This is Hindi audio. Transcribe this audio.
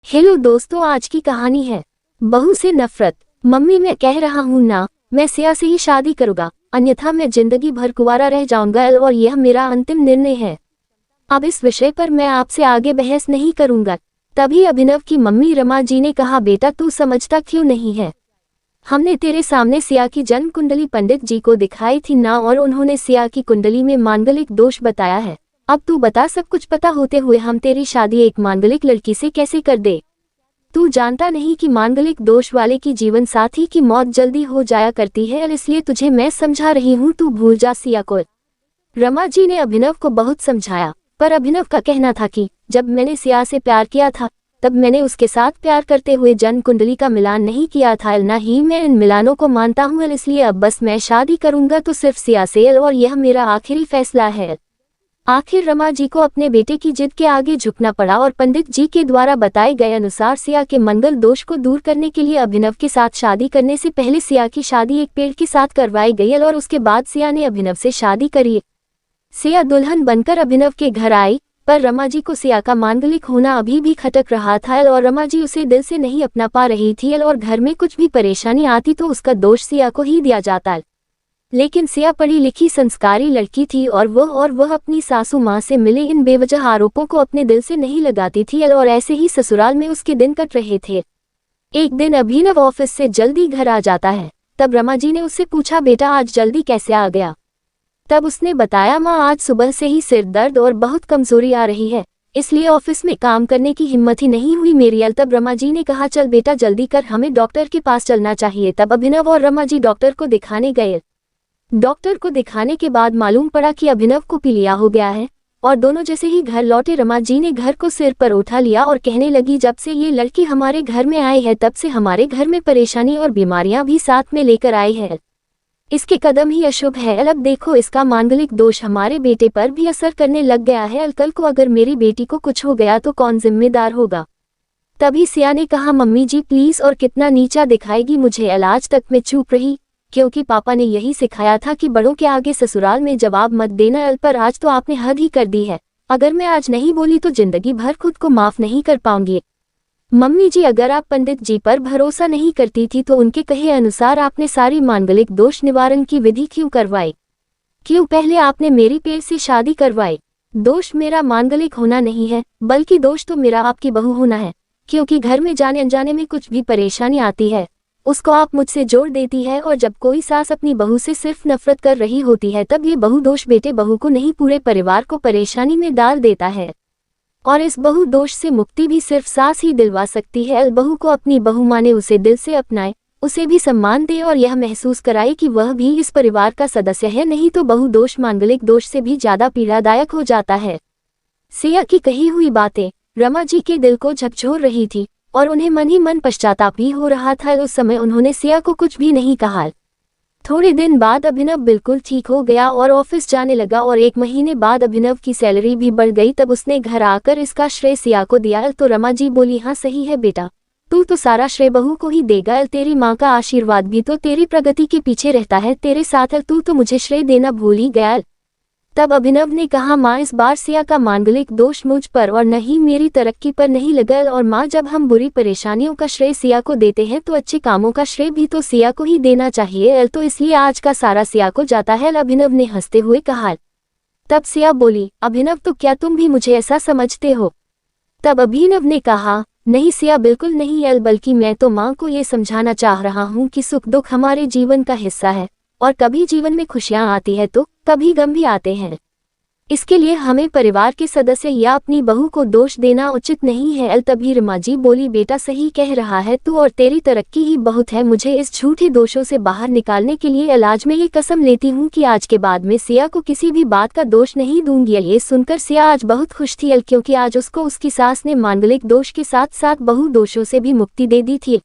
हेलो दोस्तों, आज की कहानी है बहू से नफरत। मम्मी, मैं कह रहा हूँ ना, मैं सिया से ही शादी करूँगा, अन्यथा मैं जिंदगी भर कुंवारा रह जाऊंगा और यह मेरा अंतिम निर्णय है। अब इस विषय पर मैं आपसे आगे बहस नहीं करूंगा। तभी अभिनव की मम्मी रमा जी ने कहा, बेटा तू समझता क्यों नहीं है? हमने तेरे सामने सिया की जन्म कुंडली पंडित जी को दिखाई थी ना, और उन्होंने सिया की कुंडली में मांगलिक दोष बताया है। अब तू बता, सब कुछ पता होते हुए हम तेरी शादी एक मांगलिक लड़की से कैसे कर दे? तू जानता नहीं कि मांगलिक दोष वाले की जीवन साथी की मौत जल्दी हो जाया करती है, और इसलिए तुझे मैं समझा रही हूँ, तू भूल जा सिया को। रमा जी ने अभिनव को बहुत समझाया, पर अभिनव का कहना था कि जब मैंने सिया से प्यार किया था तब मैंने उसके साथ प्यार करते हुए जन्म कुंडली का मिलान नहीं किया था, ना ही मैं इन मिलानों को मानता हूँ, इसलिए अब बस मैं शादी करूंगा तो सिर्फ सिया से, और यह मेरा आखिरी फैसला है। आखिर रमा जी को अपने बेटे की जिद के आगे झुकना पड़ा, और पंडित जी के द्वारा बताए गए अनुसार सिया के मंगल दोष को दूर करने के लिए अभिनव के साथ शादी करने से पहले सिया की शादी एक पेड़ के साथ करवाई गई, और उसके बाद सिया ने अभिनव से शादी करी। सिया दुल्हन बनकर अभिनव के घर आई, पर रमा जी को सिया का मांगलिक होना अभी भी खटक रहा था, और रमा जी उसे दिल से नहीं अपना पा रही थी, और घर में कुछ भी परेशानी आती तो उसका दोष सिया को ही दिया जाता। लेकिन सिया पढ़ी लिखी संस्कारी लड़की थी, और वह अपनी सासू माँ से मिले इन बेवजह आरोपों को अपने दिल से नहीं लगाती थी, और ऐसे ही ससुराल में उसके दिन कट रहे थे। एक दिन अभिनव ऑफिस से जल्दी घर आ जाता है। तब रमा जी ने उससे पूछा, बेटा आज जल्दी कैसे आ गया? तब उसने बताया, माँ आज सुबह से ही सिर दर्द और बहुत कमजोरी आ रही है, इसलिए ऑफिस में काम करने की हिम्मत ही नहीं हुई मेरी। तब रमा जी ने कहा, चल बेटा जल्दी कर, हमें डॉक्टर के पास चलना चाहिए। तब अभिनव और रमा जी डॉक्टर को दिखाने गए। डॉक्टर को दिखाने के बाद मालूम पड़ा कि अभिनव को पीलिया हो गया है, और दोनों जैसे ही घर लौटे रमा जी ने घर को सिर पर उठा लिया और कहने लगी, जब से ये लड़की हमारे घर में आई है तब से हमारे घर में परेशानी और बीमारियां भी साथ में लेकर आई है। इसके कदम ही अशुभ है। अब देखो, इसका मांगलिक दोष हमारे बेटे पर भी असर करने लग गया है। कल को अगर मेरी बेटी को कुछ हो गया तो कौन जिम्मेदार होगा? तभी सिया ने कहा, मम्मी जी प्लीज, और कितना नीचा दिखाएगी मुझे? आज तक मैं चुप रही क्योंकि पापा ने यही सिखाया था कि बड़ों के आगे ससुराल में जवाब मत देना, पर आज तो आपने हद ही कर दी है। अगर मैं आज नहीं बोली तो जिंदगी भर खुद को माफ नहीं कर पाऊंगी। मम्मी जी, अगर आप पंडित जी पर भरोसा नहीं करती थी तो उनके कहे अनुसार आपने सारी मांगलिक दोष निवारण की विधि क्यों करवाई? क्यों पहले आपने मेरी पेड़ से शादी करवाई? दोष मेरा मांगलिक होना नहीं है, बल्कि दोष तो मेरा आपकी बहू होना है, क्योंकि घर में जाने अनजाने में कुछ भी परेशानी आती है उसको आप मुझसे जोड़ देती है, और जब कोई सास अपनी बहू से सिर्फ नफरत कर रही होती है तब ये बहु दोष बेटे बहू को नहीं पूरे परिवार को परेशानी में डाल देता है। और इस बहु दोष से मुक्ति भी सिर्फ सास ही दिलवा सकती है। बहू को अपनी बहू माने, उसे दिल से अपनाए, उसे भी सम्मान दे, और यह महसूस कराए कि वह भी इस परिवार का सदस्य है, नहीं तो बहु दोष मांगलिक दोष से भी ज्यादा पीड़ादायक हो जाता है। सिया की कही हुई बातें रमा जी के दिल को झकझोर रही थी, और उन्हें मन ही मन पश्चाताप भी हो रहा था। उस समय उन्होंने सिया को कुछ भी नहीं कहा। थोड़े दिन बाद अभिनव बिल्कुल ठीक हो गया और ऑफिस जाने लगा, और 1 महीने बाद अभिनव की सैलरी भी बढ़ गई। तब उसने घर आकर इसका श्रेय सिया को दिया। तो रमा जी बोली, हाँ सही है बेटा, तू तो सारा श्रेय बहू को ही देगा। तेरी माँ का आशीर्वाद भी तो तेरी प्रगति के पीछे रहता है तेरे साथ, तू तो मुझे श्रेय देना भूल ही गया। तब अभिनव ने कहा, माँ इस बार सिया का मांगलिक दोष मुझ पर और नहीं मेरी तरक्की पर नहीं लगा, और माँ जब हम बुरी परेशानियों का श्रेय सिया को देते हैं तो अच्छे कामों का श्रेय भी तो सिया को ही देना चाहिए, तो इसलिए आज का सारा सिया को जाता है। अभिनव ने हंसते हुए कहा। तब सिया बोली, अभिनव तो क्या तुम भी मुझे ऐसा समझते हो? तब अभिनव ने कहा, नहीं सिया बिल्कुल नहीं, बल्कि मैं तो माँ को ये समझाना चाह रहा हूँ कि सुख दुख हमारे जीवन का हिस्सा है, और कभी जीवन में खुशियाँ आती है तो कभी गम भी आते हैं। इसके लिए हमें परिवार के सदस्य या अपनी बहू को दोष देना उचित नहीं है। तभी रमा जी बोली, बेटा सही कह रहा है तू, और तेरी तरक्की ही बहुत है। मुझे इस झूठे दोषों से बाहर निकालने के लिए आज मैं ये कसम लेती हूँ कि आज के बाद में सिया को किसी भी बात का दोष नहीं दूंगी। ये सुनकर सिया आज बहुत खुश थी, क्योंकि आज उसको उसकी सास ने मांगलिक दोष के साथ साथ बहु दोषों से भी मुक्ति दे दी थी।